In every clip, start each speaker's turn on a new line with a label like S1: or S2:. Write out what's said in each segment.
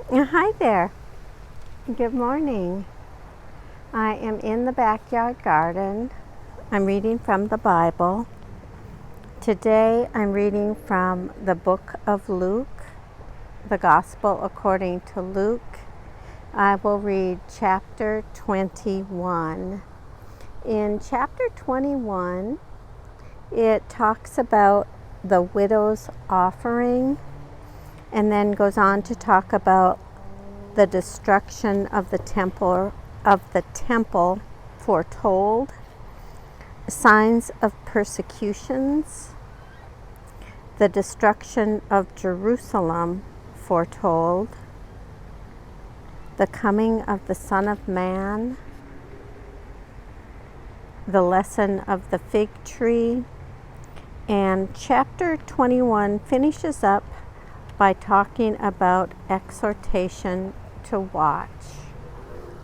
S1: Hi there. Good morning. I am in the backyard garden. I'm reading from the Bible. Today I'm reading from the book of Luke, the Gospel according to Luke. I will read chapter 21. In chapter 21, it talks about the widow's offering and then goes on to talk about the destruction of the temple foretold, signs of persecutions, the destruction of Jerusalem foretold, the coming of the Son of Man, the lesson of the fig tree, and chapter 21 finishes up by talking about exhortation to watch.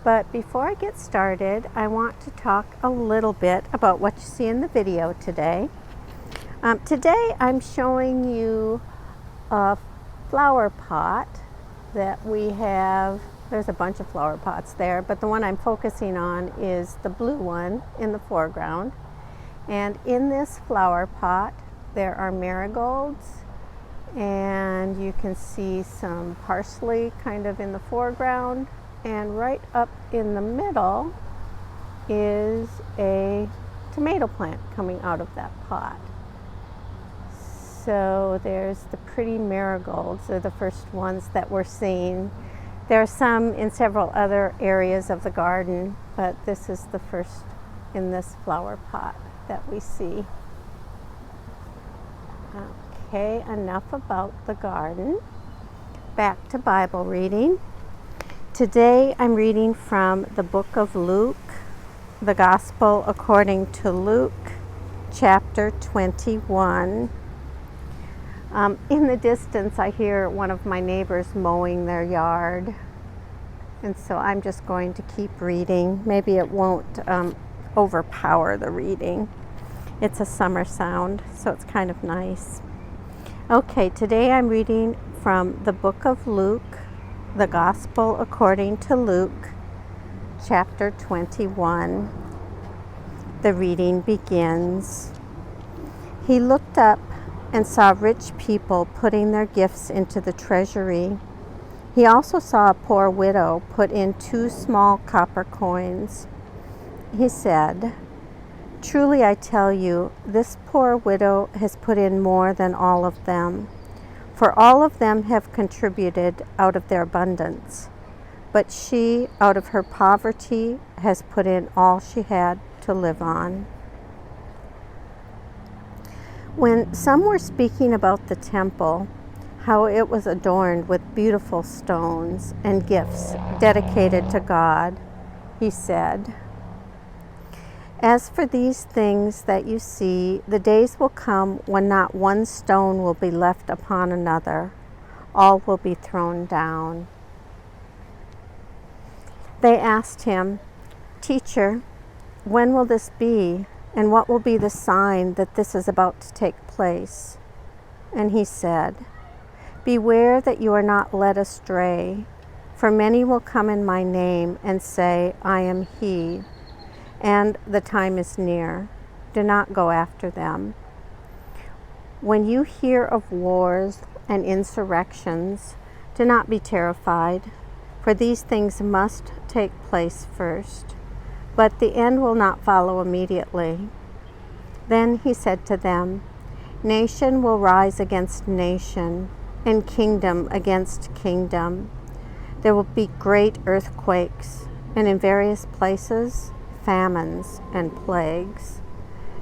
S1: But before I get started, I want to talk a little bit about what you see in the video today. Today I'm showing you a flower pot that we have. There's a bunch of flower pots there, but the one I'm focusing on is the blue one in the foreground. And in this flower pot, there are marigolds, and you can see some parsley kind of in the foreground, and right up in the middle is a tomato plant coming out of that pot. So there's the pretty marigolds. They're the first ones that we're seeing. There are some in several other areas of the garden, but this is the first in this flower pot that we see. Okay, enough about the garden. Back to Bible reading. Today I'm reading from the book of Luke, the Gospel according to Luke, chapter 21. In the distance I hear one of my neighbors mowing their yard, and so I'm just going to keep reading. Maybe it won't overpower the reading. It's a summer sound, so it's kind of nice. Okay, today I'm reading from the book of Luke, the Gospel according to Luke, chapter 21. The reading begins. He looked up and saw rich people putting their gifts into the treasury. He also saw a poor widow put in 2 small copper coins. He said, "Truly I tell you, this poor widow has put in more than all of them, for all of them have contributed out of their abundance, but she, out of her poverty, has put in all she had to live on." When some were speaking about the temple, how it was adorned with beautiful stones and gifts dedicated to God, he said, "As for these things that you see, the days will come when not one stone will be left upon another. All will be thrown down." They asked him, "Teacher, when will this be, and what will be the sign that this is about to take place?" And he said, "Beware that you are not led astray, for many will come in my name and say, 'I am he,' and the time is near. Do not go after them. When you hear of wars and insurrections, do not be terrified, for these things must take place first, but the end will not follow immediately." Then he said to them, "Nation will rise against nation, and kingdom against kingdom. There will be great earthquakes, and in various places famines and plagues,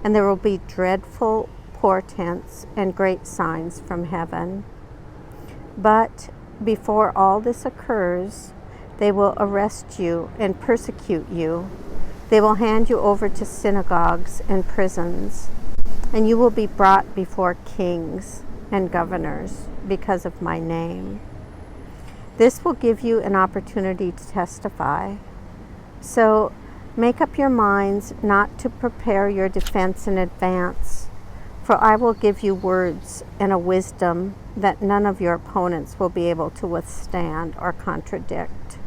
S1: and there will be dreadful portents and great signs from heaven. But before all this occurs, they will arrest you and persecute you. They will hand you over to synagogues and prisons, and you will be brought before kings and governors because of my name. This will give you an opportunity to testify. So make up your minds not to prepare your defense in advance, For I will give you words and a wisdom that none of your opponents will be able to withstand or contradict.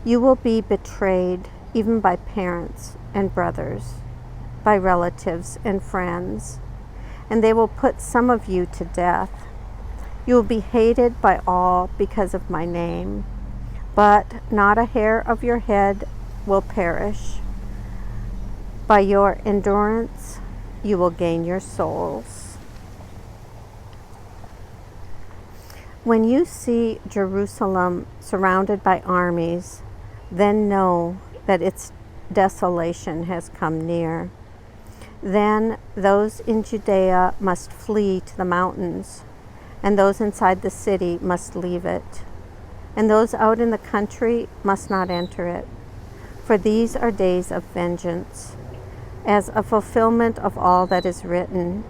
S1: You will be betrayed even by parents and brothers, by relatives and friends, and they will put some of you to death. You will be hated by all because of my name, but not a hair of your head will perish. By your endurance, you will gain your souls. When you see Jerusalem surrounded by armies, then know that its desolation has come near. Then those in Judea must flee to the mountains, and those inside the city must leave it, and those out in the country must not enter it. For these are days of vengeance, as a fulfillment of all that is written.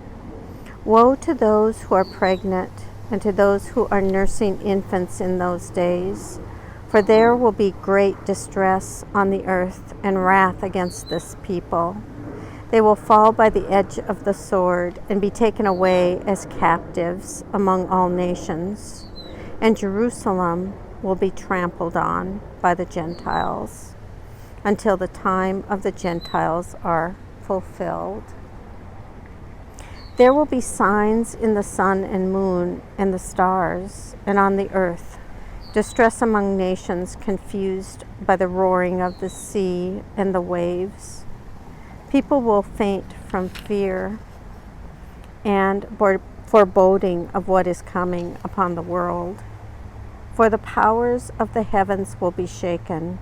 S1: Woe to those who are pregnant and to those who are nursing infants in those days, for there will be great distress on the earth and wrath against this people. They will fall by the edge of the sword and be taken away as captives among all nations, and Jerusalem will be trampled on by the Gentiles until the time of the Gentiles are fulfilled. There will be signs in the sun and moon and the stars, and on the earth, distress among nations confused by the roaring of the sea and the waves. People will faint from fear and foreboding of what is coming upon the world, for the powers of the heavens will be shaken.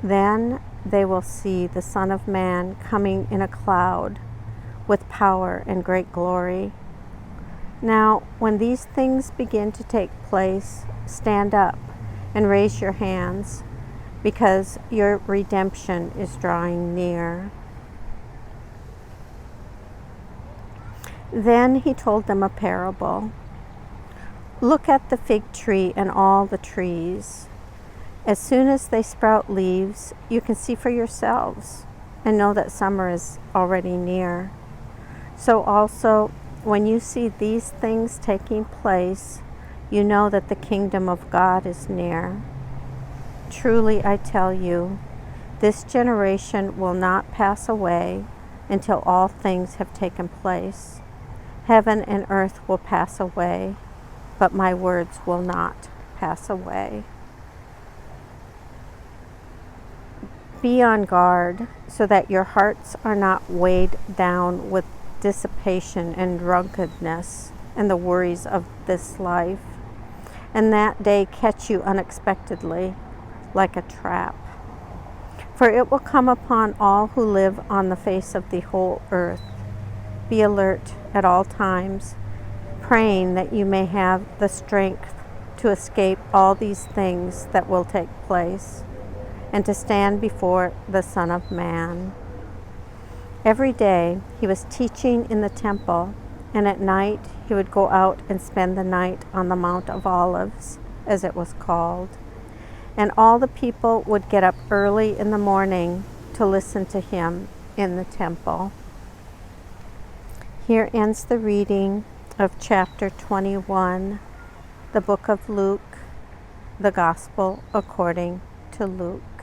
S1: Then they will see the Son of Man coming in a cloud with power and great glory. Now, when these things begin to take place, stand up and raise your hands, because your redemption is drawing near. Then he told them a parable. Look at the fig tree and all the trees. As soon as they sprout leaves, you can see for yourselves and know that summer is already near. So also, when you see these things taking place, you know that the kingdom of God is near. Truly, I tell you, this generation will not pass away until all things have taken place. Heaven and earth will pass away, but my words will not pass away. Be on guard so that your hearts are not weighed down with dissipation and drunkenness and the worries of this life, and that day catch you unexpectedly like a trap. For it will come upon all who live on the face of the whole earth. Be alert at all times, praying that you may have the strength to escape all these things that will take place, and to stand before the Son of Man. Every day he was teaching in the temple, and at night he would go out and spend the night on the Mount of Olives, as it was called. And all the people would get up early in the morning to listen to him in the temple. Here ends the reading of chapter 21, the book of Luke, the Gospel according to Luke.